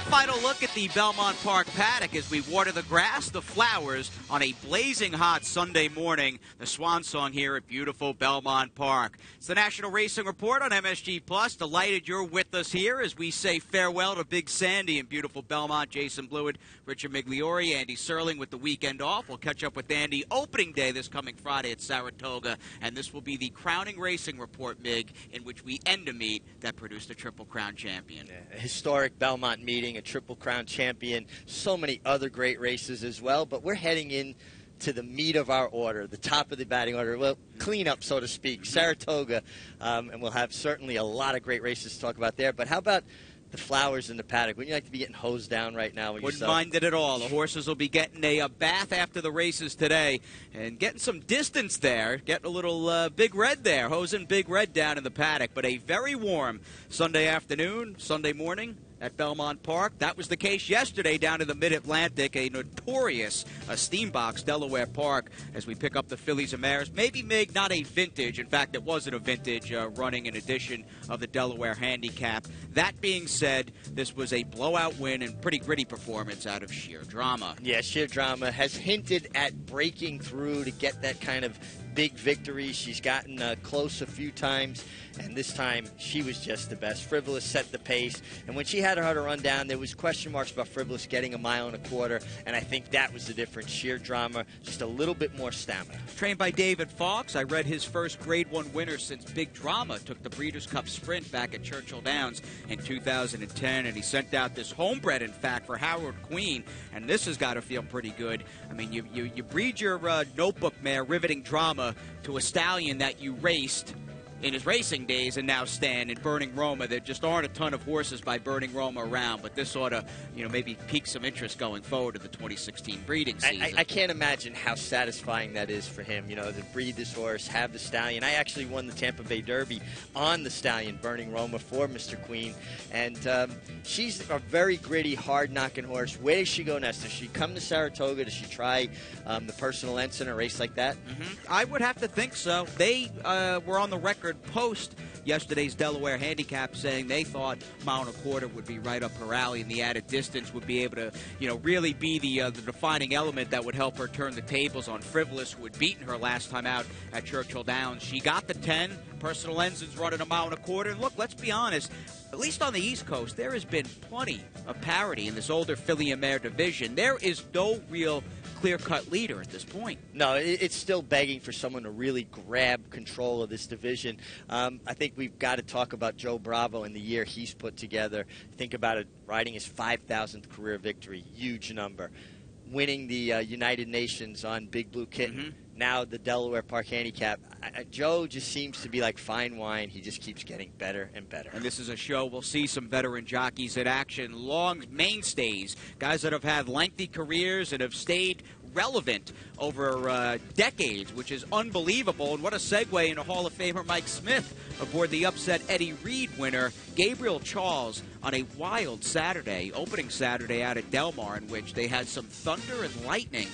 final look at the Belmont Park paddock as we water the grass, the flowers, on a blazing hot Sunday morning. The swan song here at beautiful Belmont Park. It's the National Racing Report on MSG Plus. Delighted you're with us here as we say farewell to Big Sandy in beautiful Belmont. Jason Blewett, Richard Migliori, Andy Serling with the weekend off. We'll catch up with Andy opening day this coming Friday at Saratoga, and this will be the crowning racing report, Mig, in which we end a meet that produced a Triple Crown champion. Yeah, a historic Belmont meeting, a Triple Crown champion, so many other great races as well, but we're heading in to the meat of our order, the top of the batting order, well, cleanup, so to speak, Saratoga, and we'll have certainly a lot of great races to talk about there. But how about the flowers in the paddock? Wouldn't you like to be getting hosed down right now? Wouldn't mind it at all. The horses will be getting a bath after the races today and getting some distance there, getting a little Big Red there, hosing Big Red down in the paddock. But a very warm Sunday afternoon, Sunday morning at Belmont Park. That was the case yesterday down in the Mid-Atlantic, a notorious Steambox, Delaware Park, as we pick up the fillies and mares. Maybe, Mig, not a vintage. In fact, it wasn't a vintage running in edition of the Delaware Handicap. That being said, this was a blowout win and pretty gritty performance out of Sheer Drama. Yeah, Sheer Drama has hinted at breaking through to get that kind of big victory. She's gotten close a few times, and this time she was just the best. Frivolous set the pace, and when she had her to run down, there was question marks about Frivolous getting 1.25 miles, and I think that was the difference. Sheer Drama, just a little bit more stamina. Trained by David Fox, I read his first Grade 1 winner since Big Drama took the Breeders' Cup Sprint back at Churchill Downs in 2010, and he sent out this homebred, in fact, for Howard Queen, and this has got to feel pretty good. I mean, you breed your notebook mare, Riveting Drama, to a stallion that you raced in his racing days and now stand in Burning Roma. There just aren't a ton of horses by Burning Roma around, but this ought to, maybe pique some interest going forward to the 2016 breeding season. I can't imagine how satisfying that is for him, to breed this horse, have the stallion. I actually won the Tampa Bay Derby on the stallion, Burning Roma, for Mr. Queen, and she's a very gritty, hard-knocking horse. Where does she go next? Does she come to Saratoga? Does she try the Personal Ensign, a race like that? I would have to think so. They were on the record post yesterday's Delaware Handicap saying they thought 1.25 miles would be right up her alley, and the added distance would be able to, really be the defining element that would help her turn the tables on Frivolous, who had beaten her last time out at Churchill Downs. She got the 10. Personal Ensign's running 1.25 miles. And look, let's be honest, at least on the East Coast, there has been plenty of parity in this older filly and mare division. There is no real clear-cut leader at this point. No, it's still begging for someone to really grab control of this division. I think we've got to talk about Joe Bravo and the year he's put together. Think about it, riding his 5,000th career victory, huge number. Winning the United Nations on Big Blue Kitten, now the Delaware Park Handicap. Joe just seems to be like fine wine. He just keeps getting better and better. And this is a show we'll see some veteran jockeys in action, long mainstays, guys that have had lengthy careers and have stayed relevant over decades, which is unbelievable. And what a segue into Hall of Famer Mike Smith aboard the upset Eddie Reed winner Gabriel Charles on a wild Saturday, opening Saturday out at Del Mar, in which they had some thunder and lightning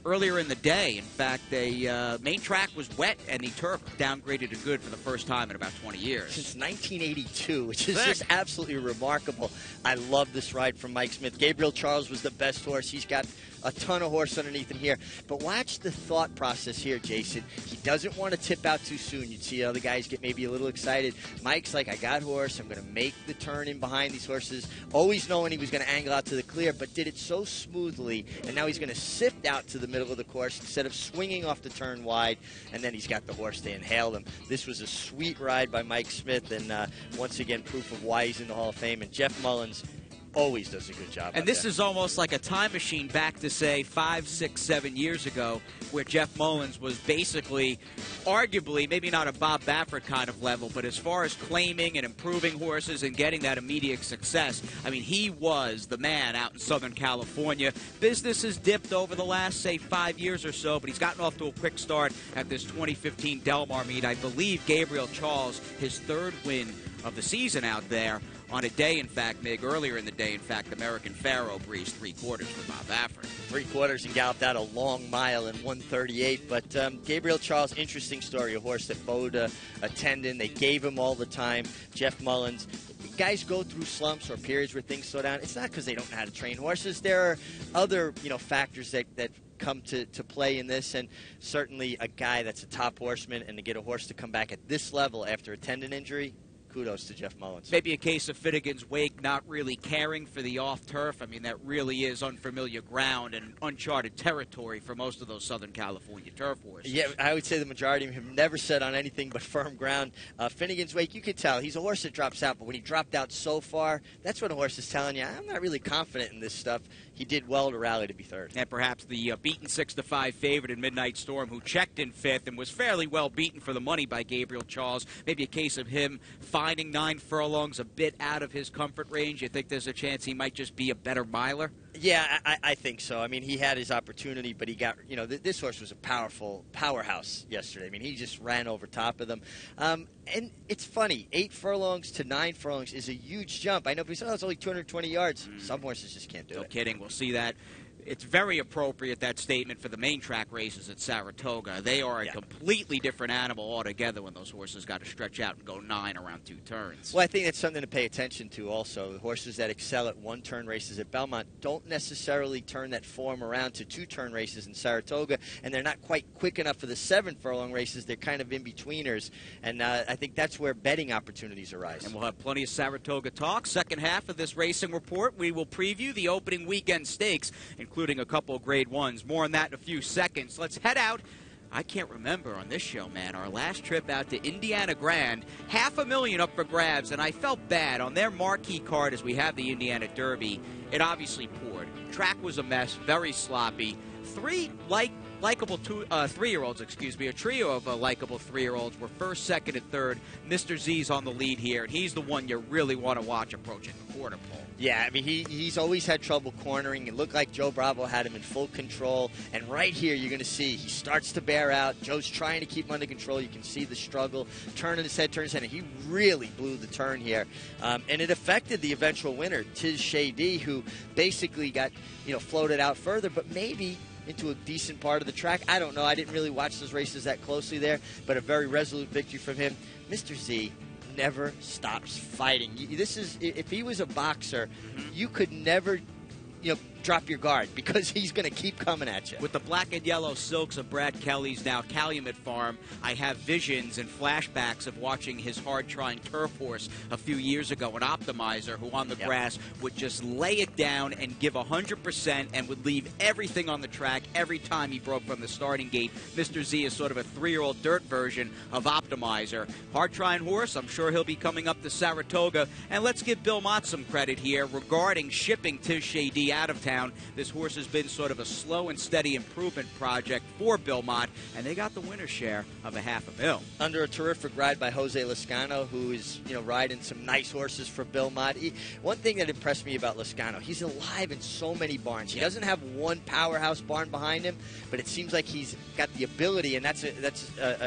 earlier in the day. In fact, the main track was wet, and the turf downgraded to good for the first time in about 20 years. Since 1982, which is just absolutely remarkable. I love this ride from Mike Smith. Gabriel Charles was the best horse. He's got a ton of horse underneath him here. But watch the thought process here, Jason. He doesn't want to tip out too soon. You'd see other guys get maybe a little excited. Mike's like, I got horse. I'm going to make the turn in behind these horses. Always knowing he was going to angle out to the clear, but did it so smoothly. And now he's going to sift out to the middle of the course instead of swinging off the turn wide. And then he's got the horse to inhale them. This was a sweet ride by Mike Smith. And once again, proof of why he's in the Hall of Fame. And Jeff Mullins always does a good job. And this is almost like a time machine back to, say, 5, 6, 7 years ago, where Jeff Mullins was basically, arguably, maybe not a Bob Baffert kind of level, but as far as claiming and improving horses and getting that immediate success, I mean, he was the man out in Southern California. Business has dipped over the last, say, 5 years or so, but he's gotten off to a quick start at this 2015 Del Mar meet. I believe Gabriel Charles, his third win of the season out there, on a day, in fact, Mig, earlier in the day, in fact, American Pharaoh breezed 3/4 with Bob Baffert. 3/4 and galloped out a long mile in 1:38. But Gabriel Charles, interesting story. A horse that bowed a tendon. They gave him all the time. Jeff Mullins, guys go through slumps or periods where things slow down, it's not because they don't know how to train horses. There are other, factors that come to play in this, and certainly a guy that's a top horseman, and to get a horse to come back at this level after a tendon injury, kudos to Jeff Mullins. Maybe a case of Finnegan's Wake not really caring for the off-turf. I mean, that really is unfamiliar ground and uncharted territory for most of those Southern California turf horses. Yeah, I would say the majority of them have never set on anything but firm ground. Finnegan's Wake, you could tell, he's a horse that drops out, but when he dropped out so far, that's when a horse is telling you, I'm not really confident in this stuff. He did well to rally to be third. And perhaps the beaten 6-5 favorite in Midnight Storm, who checked in fifth and was fairly well beaten for the money by Gabriel Charles. Maybe a case of him finding 9 furlongs a bit out of his comfort range. You think there's a chance he might just be a better miler? Yeah, I think so. I mean, he had his opportunity, but he got, this horse was a powerful powerhouse yesterday. I mean, he just ran over top of them. And it's funny, 8 furlongs to 9 furlongs is a huge jump. I know people say, it's only 220 yards. Some horses just can't do it. No kidding. We'll see that. It's very appropriate, that statement, for the main track races at Saratoga. They are a completely different animal altogether when those horses got to stretch out and go 9 around 2 turns. Well, I think that's something to pay attention to also. The horses that excel at 1-turn races at Belmont don't necessarily turn that form around to 2-turn races in Saratoga, and they're not quite quick enough for the 7-furlong races. They're kind of in-betweeners, and I think that's where betting opportunities arise. And we'll have plenty of Saratoga talk. Second half of this racing report, we will preview the opening weekend stakes, including a couple of Grade 1s. More on that in a few seconds. Let's head out. I can't remember on this show, man. Our last trip out to Indiana Grand, $500,000 up for grabs, and I felt bad. On their marquee card, as we have the Indiana Derby, it obviously poured. Track was a mess, very sloppy. Likeable 3-year-olds, a trio of likable 3-year-olds were first, second, and third. Mr. Z's on the lead here, and he's the one you really want to watch approaching the quarter pole. Yeah, I mean, he's always had trouble cornering. It looked like Joe Bravo had him in full control. And right here, you're going to see he starts to bear out. Joe's trying to keep him under control. You can see the struggle. Turning his head. And he really blew the turn here. And it affected the eventual winner, Tiz Shady, who basically got, floated out further, but maybe into a decent part of the track. I don't know. I didn't really watch those races that closely there, but a very resolute victory from him. Mr. Z never stops fighting. This is, if he was a boxer, you could never, drop your guard, because he's going to keep coming at you. With the black and yellow silks of Brad Kelly's now Calumet Farm, I have visions and flashbacks of watching his hard-trying turf horse a few years ago, an Optimizer, who on the grass would just lay it down and give 100% and would leave everything on the track every time he broke from the starting gate. Mr. Z is sort of a 3-year-old dirt version of Optimizer. Hard-trying horse, I'm sure he'll be coming up to Saratoga. And let's give Bill Mott some credit here regarding shipping Tiz Shady out of town. This horse has been sort of a slow and steady improvement project for Bill Mott, and they got the winner's share of $500,000. Under a terrific ride by Jose Lezcano, who is, riding some nice horses for Bill Mott. One thing that impressed me about Lezcano, he's alive in so many barns. He doesn't have one powerhouse barn behind him, but it seems like he's got the ability, and that's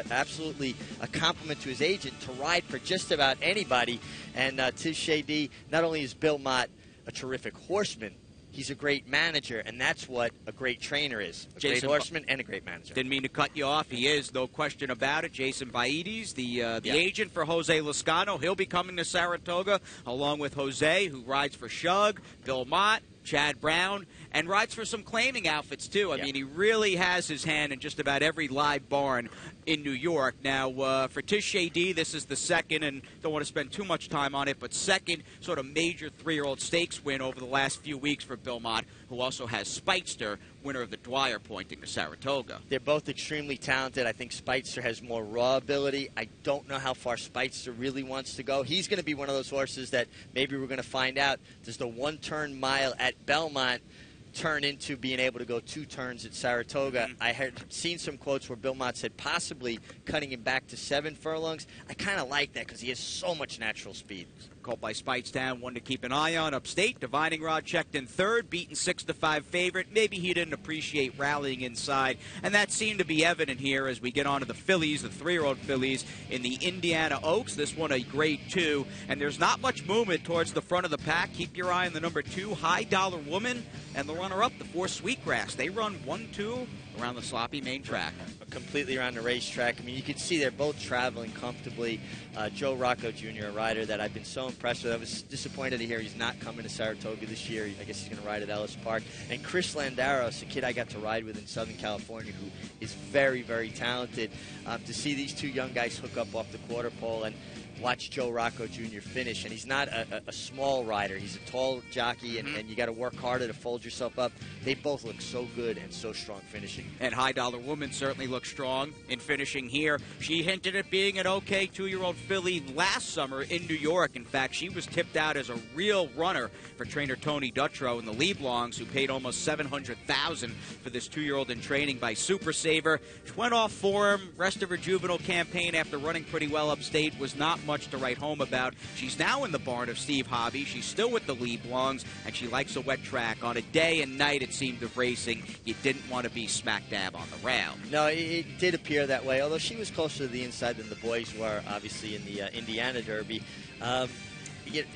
absolutely a compliment to his agent, to ride for just about anybody. And Tiz Shady, not only is Bill Mott a terrific horseman, he's a great manager, and that's what a great trainer is. A great horseman and a great manager. Didn't mean to cut you off. He is, no question about it. Jason Vaides, the agent for Jose Lezcano. He'll be coming to Saratoga, along with Jose, who rides for Shug, Bill Mott, Chad Brown, and rides for some claiming outfits, too. I mean, he really has his hand in just about every live barn in New York. Now, for Tiz Shady, this is the second, and don't want to spend too much time on it, but second sort of major 3-year-old stakes win over the last few weeks for Bill Mott, who also has Speightster, winner of the Dwyer, pointing to Saratoga. They're both extremely talented. I think Speightster has more raw ability. I don't know how far Speightster really wants to go. He's going to be one of those horses that maybe we're going to find out. Does the 1-turn mile at Belmont turn into being able to go 2 turns at Saratoga? I had seen some quotes where Bill Mott said possibly cutting him back to 7 furlongs. I kind of like that because he has so much natural speed. Called by Speightstown, one to keep an eye on. Upstate, Divining Rod checked in third, beaten 6-5 favorite. Maybe he didn't appreciate rallying inside, and that seemed to be evident here as we get on to the fillies, the 3-year-old fillies in the Indiana Oaks. This one a grade 2, and there's not much movement towards the front of the pack. Keep your eye on the number 2, High Dollar Woman, and the runner-up, the 4, Sweetgrass. They run 1-2 around the sloppy main track. Completely around the racetrack. I mean, you can see they're both traveling comfortably. Joe Rocco Jr., a rider that I've been so impressed with. I was disappointed to hear he's not coming to Saratoga this year. I guess he's going to ride at Ellis Park. And Chris Landaros, a kid I got to ride with in Southern California, who is very, very talented. To see these two young guys hook up off the quarter pole and watch Joe Rocco Jr. finish, and he's not a small rider. He's a tall jockey, and you got to work harder to fold yourself up. They both look so good and so strong finishing. And High Dollar Woman certainly looks strong in finishing here. She hinted at being an okay 2-year-old filly last summer in New York. In fact, she was tipped out as a real runner for trainer Tony Dutrow and the Leblongs, who paid almost $700,000 for this 2-year-old in training by Super Saver. She went off form. Rest of her juvenile campaign after running pretty well upstate was not much to write home about. She's now in the barn of Steve Hobby. She's still with the Leblongs, and she likes a wet track. On a day and night, it seemed, of racing, you didn't want to be smack dab on the rail. No, it did appear that way, although she was closer to the inside than the boys were, obviously, in the Indiana Derby.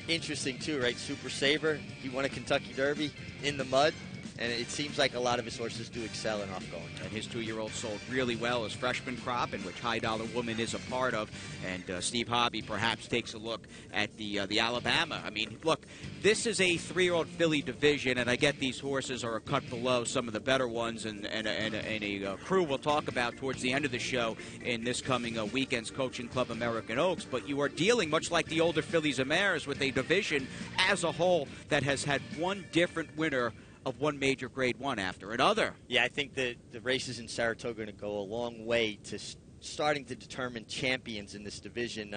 Interesting, too, right? Super Saver, he won a Kentucky Derby in the mud. And it seems like a lot of his horses do excel in off-going. And his 2-year-old sold really well his freshman crop, in which High Dollar Woman is a part of. And Steve Hobby perhaps takes a look at the Alabama. I mean, look, this is a 3-year-old filly division, and I get these horses are a cut below some of the better ones, and a crew we'll talk about towards the end of the show in this coming weekend's Coaching Club American Oaks. But you are dealing, much like the older fillies and mares, with a division as a whole that has had one different winner of one major Grade 1 after another. Yeah, I think the races in Saratoga are going to go a long way to starting to determine champions in this division.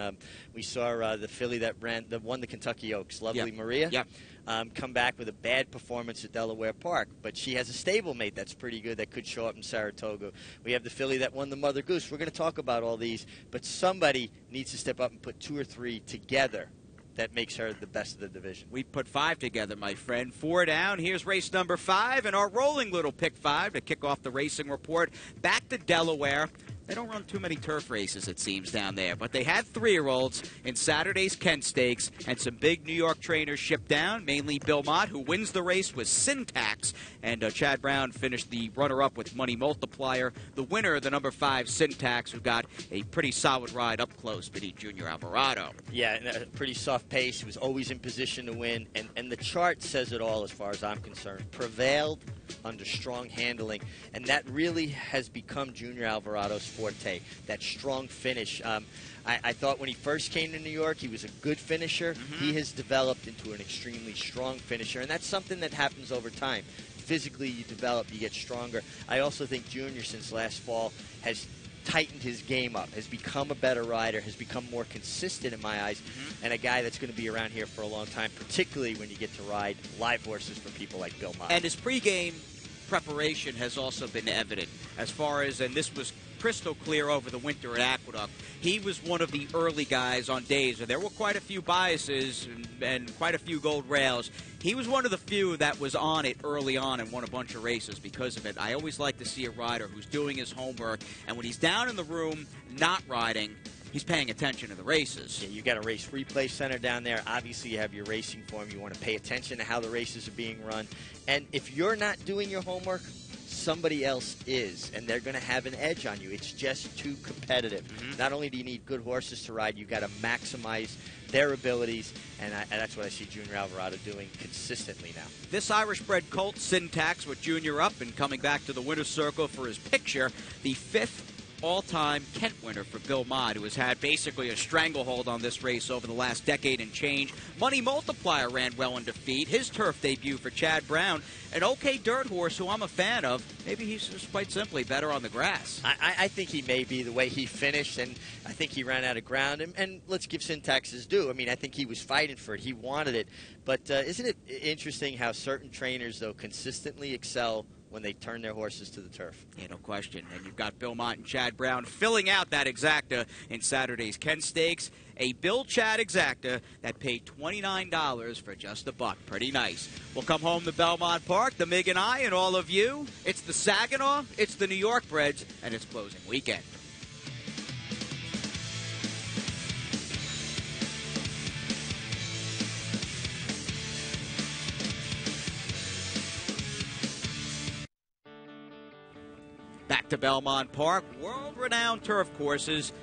We saw the filly that won the Kentucky Oaks, Lovely Maria, come back with a bad performance at Delaware Park, but she has a stablemate that's pretty good that could show up in Saratoga. We have the filly that won the Mother Goose. We're going to talk about all these, but somebody needs to step up and put 2 or 3 together. That makes her the best of the division. We put 5 together, my friend. 4 down. Here's race number 5 and our rolling little pick 5 to kick off the racing report. Back to Delaware. They don't run too many turf races, it seems, down there. But they had 3-year-olds in Saturday's Kent Stakes, and some big New York trainers shipped down, mainly Bill Mott, who wins the race with Syntax. And Chad Brown finished the runner-up with Money Multiplier. The winner, the number 5, Syntax, who got a pretty solid ride up close, beat Junior Alvarado. Yeah, a pretty soft pace. He was always in position to win. And the chart says it all as far as I'm concerned. Prevailed under strong handling. And that really has become Junior Alvarado's forte, that strong finish. I thought when he first came to New York, he was a good finisher. He has developed into an extremely strong finisher, and that's something that happens over time. Physically, you develop, you get stronger. I also think Junior, since last fall, has tightened his game up, has become a better rider, has become more consistent in my eyes, and a guy that's going to be around here for a long time, particularly when you get to ride live horses for people like Bill Mott. And his pregame preparation has also been evident as far as, and this was crystal clear over the winter at Aqueduct, he was one of the early guys on days where there were quite a few biases and quite a few gold rails. He was one of the few that was on it early on and won a bunch of races because of it. I always like to see a rider who's doing his homework, and when he's down in the room not riding, he's paying attention to the races. Yeah, you got a race replay center down there. Obviously, you have your racing form. You want to pay attention to how the races are being run. And if you're not doing your homework, somebody else is, and they're going to have an edge on you. It's just too competitive. Not only do you need good horses to ride, you've got to maximize their abilities, and that's what I see Junior Alvarado doing consistently now. This Irish-bred colt, Syntax, with Junior up and coming back to the winner's circle for his picture, the 5th all-time Kent winner for Bill Mott, who has had basically a stranglehold on this race over the last decade and change. Money Multiplier ran well in defeat. His turf debut for Chad Brown, an okay dirt horse who I'm a fan of. Maybe he's just quite simply better on the grass. I think he may be, the way he finished, and I think he ran out of ground. And let's give Syntax his due. I mean, I think he was fighting for it. He wanted it. But isn't it interesting how certain trainers, though, consistently excel when they turn their horses to the turf? Yeah, no question. And you've got Bill Mott and Chad Brown filling out that exacta in Saturday's Kent Stakes. A Bill Chad exacta that paid $29 for just $1. Pretty nice. We'll come home to Belmont Park, the Mig and I, and all of you. It's the Saginaw, it's the New York Breds, and it's closing weekend. Back to Belmont Park, world-renowned turf courses.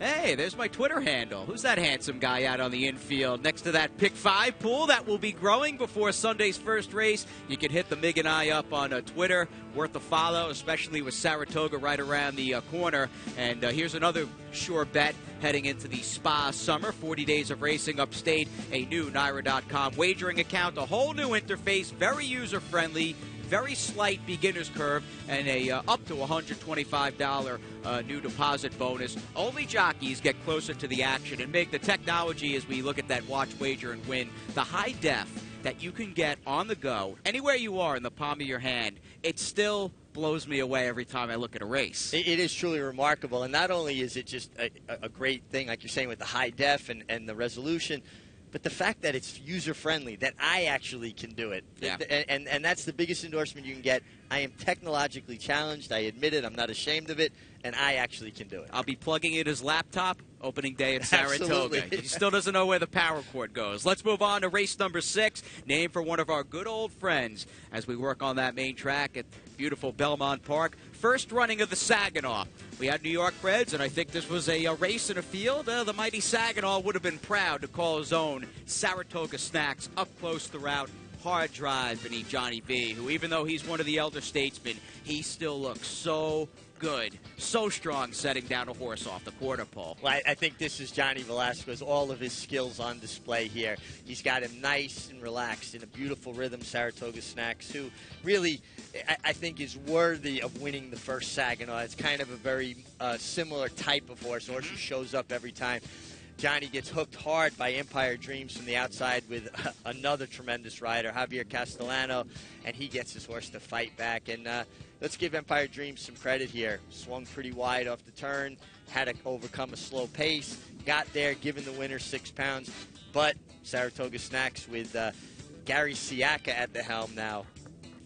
Hey, there's my Twitter handle. Who's that handsome guy out on the infield next to that Pick 5 pool that will be growing before Sunday's first race? You can hit the Mig and I up on Twitter. Worth a follow, especially with Saratoga right around the corner. And here's another sure bet heading into the Spa summer. 40 days of racing upstate, a new NYRA.com wagering account, a whole new interface, very user-friendly, very slight beginner's curve, and a up to $125 new deposit bonus. Only jockeys get closer to the action and make the technology, as we look at that watch, wager, and win, the high def that you can get on the go, anywhere you are in the palm of your hand. It still blows me away every time I look at a race. It is truly remarkable, and not only is it just a great thing, like you're saying, with the high def and the resolution, but the fact that it's user-friendly, that I actually can do it. Yeah. And that's the biggest endorsement you can get. I am technologically challenged. I admit it. I'm not ashamed of it, and I actually can do it. I'll be plugging in his laptop opening day at Saratoga. Absolutely. He still doesn't know where the power cord goes. Let's move on to race number 6, named for one of our good old friends as we work on that main track at beautiful Belmont Park. First running of the Saginaw. We had New York breds, and I think this was a race in a field. The mighty Saginaw would have been proud to call his own. Saratoga Snacks up close the route. Hard drive beneath Johnny B, who, even though he's one of the elder statesmen, he still looks so good, so strong setting down a horse off the quarter pole. Well, I think this is Johnny Velasquez, all of his skills on display here. He's got him nice and relaxed in a beautiful rhythm, Saratoga Snacks, who really, I think, is worthy of winning the first Saginaw. It's kind of a very similar type of horse who shows up every time. Johnny gets hooked hard by Empire Dreams from the outside with another tremendous rider, Javier Castellano, and he gets his horse to fight back. And let's give Empire Dreams some credit here. Swung pretty wide off the turn, had to overcome a slow pace, got there, given the winner 6 pounds. But Saratoga Snacks with Gary Siaka at the helm now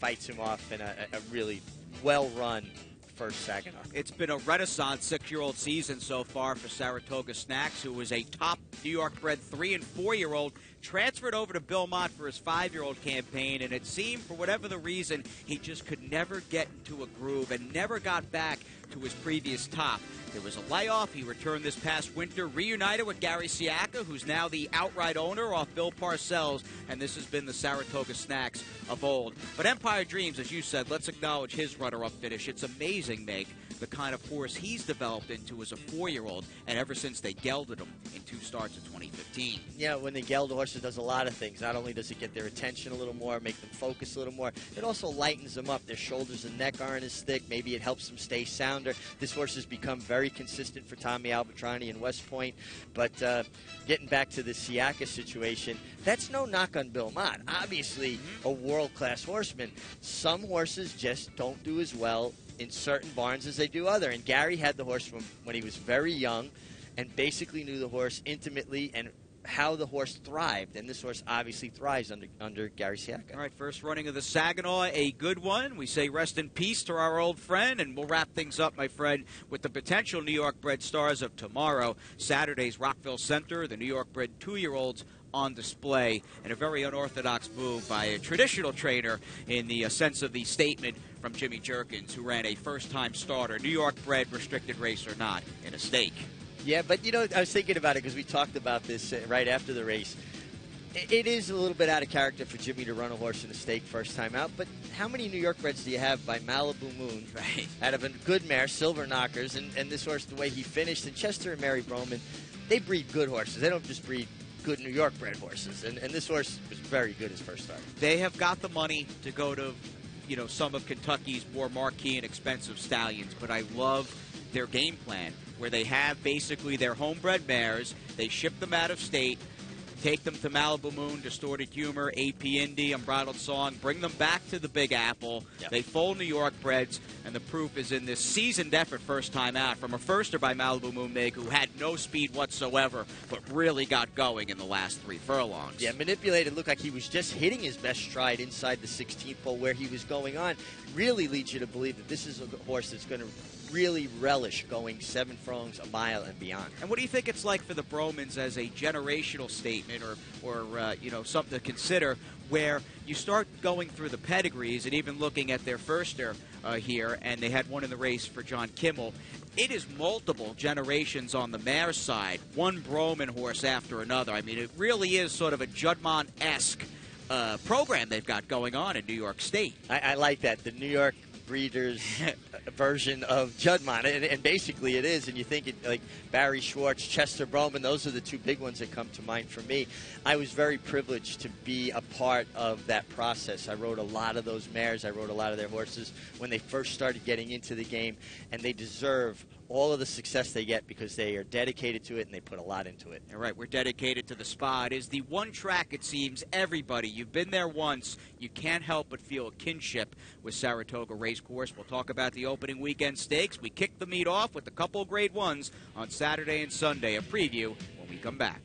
fights him off in a really well-run first Saginaw. It's been a renaissance 6-year-old season so far for Saratoga Snacks, who was a top New York bred 3- and 4-year-old, transferred over to Belmont for his 5-year-old campaign, and it seemed, for whatever the reason, he just could never get into a groove and never got back to his previous top. There was a layoff. He returned this past winter, reunited with Gary Siaka, who's now the outright owner off Bill Parcells, and this has been the Saratoga Snacks of old. But Empire Dreams, as you said, let's acknowledge his runner-up finish. It's amazing, Meg, the kind of horse he's developed into as a 4-year-old, and ever since they gelded him in 2 starts in 2015. Yeah, when they geld horses, it does a lot of things. Not only does it get their attention a little more, make them focus a little more, it also lightens them up. Their shoulders and neck aren't as thick. Maybe it helps them stay sounder. This horse has become very consistent for Tommy Albatrani and West Point. But getting back to the Siaka situation, that's no knock on Bill Mott. Obviously, a world-class horseman. Some horses just don't do as well in certain barns as they do other. And Gary had the horse from when he was very young and basically knew the horse intimately and how the horse thrived, and this horse obviously thrives under Gary Siaka. All right, first running of the Saginaw, a good one. We say rest in peace to our old friend, and we'll wrap things up, my friend, with the potential New York bred stars of tomorrow. Saturday's Rockville Center, the New York bred 2-year-olds on display, and a very unorthodox move by a traditional trainer in the sense of the statement from Jimmy Jerkins, who ran a first-time starter, New York bred restricted race or not, in a stake. Yeah, but, you know, I was thinking about it because we talked about this right after the race. It is a little bit out of character for Jimmy to run a horse in a stake first time out, but how many New York breds do you have by Malibu Moon out of a good mare, Silver Knockers, and this horse, the way he finished, and Chester and Mary Broman, they breed good horses. They don't just breed good New York bred horses, and this horse was very good his first start. They have got the money to go to, you know, some of Kentucky's more marquee and expensive stallions, but I love their game plan, where they have basically their homebred mares, they ship them out of state, take them to Malibu Moon, Distorted Humor, AP Indy, Unbridled Song, bring them back to the Big Apple. Yep. They foal New York breds, and the proof is in this seasoned effort first time out from a firster by Malibu Moon Meg, who had no speed whatsoever, but really got going in the last 3 furlongs. Yeah, manipulated, looked like he was just hitting his best stride inside the 16th pole where he was going on. Really leads you to believe that this is a horse that's going to really relish going 7 furlongs, a mile, and beyond. And what do you think it's like for the Bromans as a generational statement, or something to consider, where you start going through the pedigrees and even looking at their firster here, and they had one in the race for John Kimmel. It is multiple generations on the mare side, one Broman horse after another. I mean, it really is sort of a Juddmonte-esque program they've got going on in New York State. I like that, the New York breeders version of Juddmonte, and basically it is. And you think it, like Barry Schwartz, Chester Broman, those are the 2 big ones that come to mind for me. I was very privileged to be a part of that process. I rode a lot of those mares. I rode a lot of their horses when they first started getting into the game, and they deserve all of the success they get because they are dedicated to it and they put a lot into it. All right, we're dedicated to the Spa. It is the one track, it seems, everybody, you've been there once, you can't help but feel a kinship with Saratoga Racecourse. We'll talk about the opening weekend stakes. We kick the meet off with a couple of Grade 1s on Saturday and Sunday. A preview when we come back.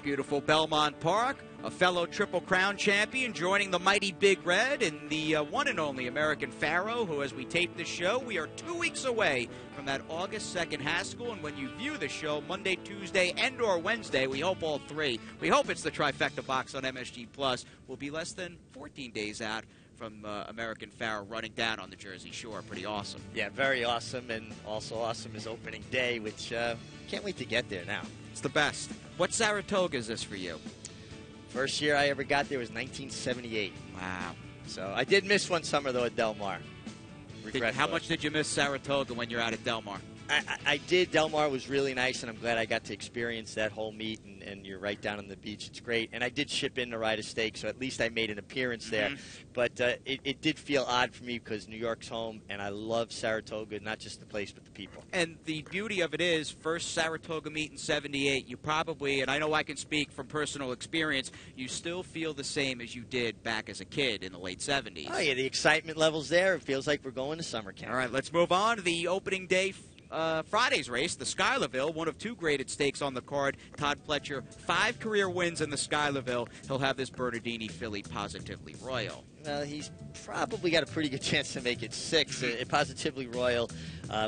Beautiful Belmont Park. A fellow Triple Crown champion joining the mighty Big Red in the one and only American Pharoah, who, as we tape this show, we are 2 weeks away from that August 2nd Haskell. And when you view the show Monday, Tuesday, and or Wednesday, we hope all 3. We hope it's the trifecta box on MSG Plus. We'll be less than 14 days out from American Pharoah running down on the Jersey Shore. Pretty awesome. Yeah, very awesome. And also awesome is opening day, which can't wait to get there now. It's the best. What Saratoga is this for you? First year I ever got there was 1978. Wow. So I did miss one summer, though, at Del Mar. How much did you miss Saratoga when you're out at Del Mar? I did. Del Mar was really nice, and I'm glad I got to experience that whole meet, and you're right down on the beach. It's great. And I did ship in to ride a stake, so at least I made an appearance there. But it did feel odd for me because New York's home, and I love Saratoga, not just the place but the people. And the beauty of it is, first Saratoga meet in 78, you probably, and I know I can speak from personal experience, you still feel the same as you did back as a kid in the late 70s. Oh, yeah, the excitement level's there. It feels like we're going to summer camp. All right, let's move on to the opening day Friday's race, the Schuylerville, one of 2 graded stakes on the card. Todd Pletcher, 5 career wins in the Schuylerville. He'll have this Bernardini filly Positively Royal. Well, he's probably got a pretty good chance to make it 6. Positively Royal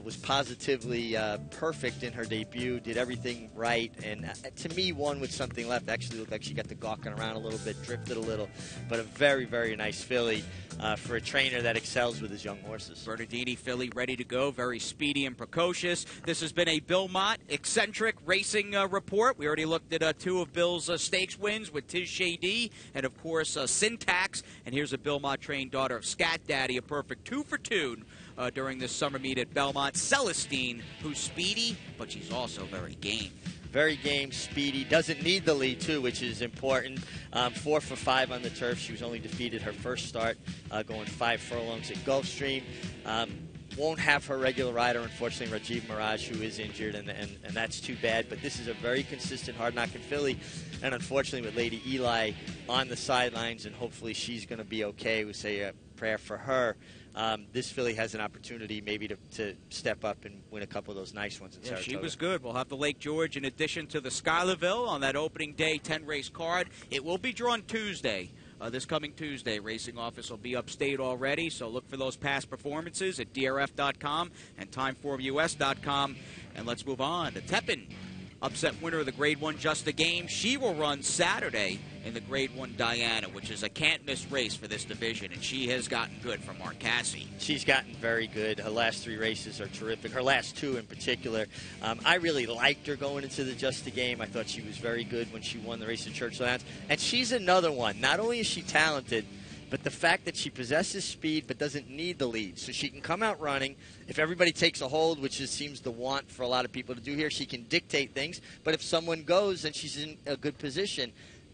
was positively perfect in her debut, did everything right, and to me, won with something left. Actually looked like she got the gawking around a little bit, drifted a little, but a very, very nice filly for a trainer that excels with his young horses. Bernardini filly ready to go, very speedy and precocious. This has been a Bill Mott eccentric racing report. We already looked at 2 of Bill's stakes wins with Tiz Shady and, of course, Syntax. And here's a Bill Mott trained daughter of Scat Daddy, a perfect 2 for 2 during this summer meet at Belmont. Celestine, who's speedy, but she's also very game. Very game, speedy, doesn't need the lead, too, which is important. 4 for 5 on the turf. She was only defeated her first start, going 5 furlongs at Gulfstream. Won't have her regular rider, unfortunately, Rajiv Mirage, who is injured, and that's too bad. But this is a very consistent, hard-knocking filly, and unfortunately with Lady Eli on the sidelines, and hopefully she's going to be okay. We say a prayer for her. This filly has an opportunity maybe to step up and win a couple of those nice ones in Saratoga. She was good. We'll have the Lake George in addition to the Schuylerville on that opening day 10-race card. It will be drawn Tuesday. This coming Tuesday. Racing office will be upstate already, so look for those past performances at DRF.com and TimeformUS.com. And let's move on to Tepin, upset winner of the Grade 1 Just a Game. She will run Saturday in the Grade 1 Diana, which is a can't-miss race for this division, and she has gotten good from Mark Casse. She's gotten very good. Her last 3 races are terrific. Her last 2 in particular. I really liked her going into the Just a Game. I thought she was very good when she won the race at Churchill Downs. And she's another one. Not only is she talented, but the fact that she possesses speed but doesn't need the lead. So she can come out running. If everybody takes a hold, which seems the want for a lot of people to do here, she can dictate things. But if someone goes and she's in a good position,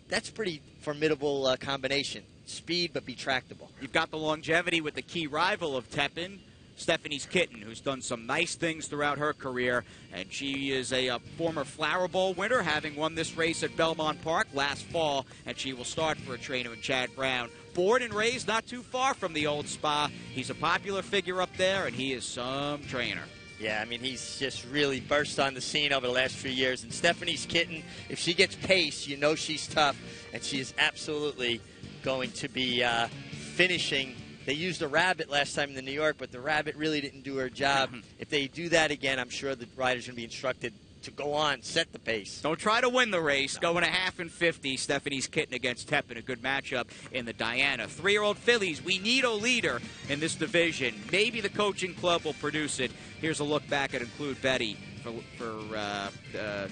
that's pretty formidable combination. Speed, but be tractable. You've got the longevity with the key rival of Tepin, Stephanie's Kitten, who's done some nice things throughout her career, and she is a former Flower Bowl winner, having won this race at Belmont Park last fall, and she will start for a trainer in Chad Brown. Born and raised not too far from the old Spa. He's a popular figure up there, and he is some trainer. Yeah, I mean, he's just really burst on the scene over the last few years. And Stephanie's kitten, if she gets pace, you know she's tough, and she is absolutely going to be finishing. They used a rabbit last time in the New York, but the rabbit really didn't do her job. If they do that again, I'm sure the rider's going to be instructed to go on, set the pace. Don't try to win the race. Going a half and 50. Stephanie's kitten against Tepin. A good matchup in the Diana. 3-year-old fillies. We need a leader in this division. Maybe the coaching club will produce it. Here's a look back at Include Betty.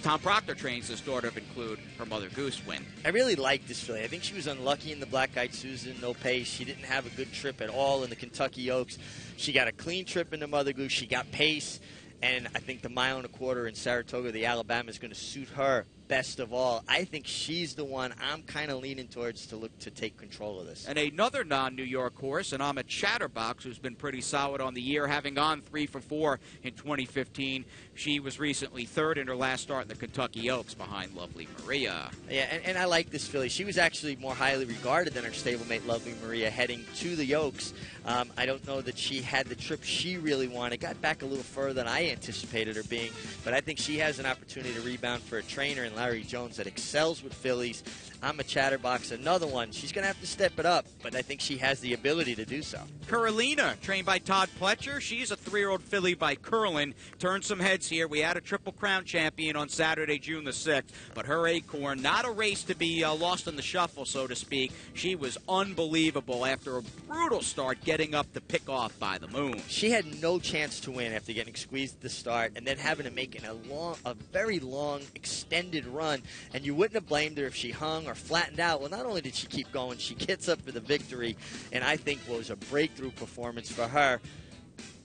Tom Proctor trains this daughter of Include, her Mother Goose win. I really like this filly. I think she was unlucky in the Black-Eyed Susan, no pace. She didn't have a good trip at all in the Kentucky Oaks. She got a clean trip in the Mother Goose. She got pace. And I think the 1.25 miles in Saratoga, the Alabama, is going to suit her best of all. I think she's the one I'm kind of leaning towards to look to take control of this. And another non-New York horse, and I'm a Chatterbox, who's been pretty solid on the year, having gone 3 for 4 in 2015. She was recently third in her last start in the Kentucky Oaks behind Lovely Maria. Yeah, and I like this filly. She was actually more highly regarded than her stablemate Lovely Maria heading to the Oaks. I don't know that she had the trip she really wanted. Got back a little further than I anticipated her being, but I think she has an opportunity to rebound for a trainer in Larry Jones that excels with fillies. I'm a Chatterbox, another one. She's going to have to step it up, but I think she has the ability to do so. Carolina, trained by Todd Pletcher. She's a 3-year-old filly by Curlin. Turned some heads here. We had a Triple Crown champion on Saturday, June the 6th, but her Acorn, not a race to be lost in the shuffle, so to speak. She was unbelievable after a brutal start, getting up to pick off by the moon. She had no chance to win after getting squeezed at the start and then having to make a very long, extended run, and you wouldn't have blamed her if she hung or flattened out. Well, not only did she keep going, she gets up for the victory, and I think was a breakthrough performance for her.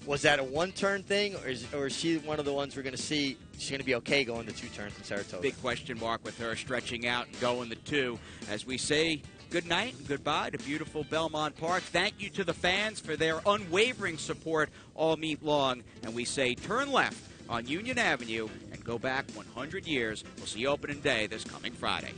Was that a one-turn thing, or is she one of the ones we're going to see she's going to be okay going the 2 turns in Saratoga? Big question mark with her stretching out and going the 2. As we say good night and goodbye to beautiful Belmont Park. Thank you to the fans for their unwavering support all meet long. And we say turn left on Union Avenue and go back 100 years. We'll see you opening day this coming Friday.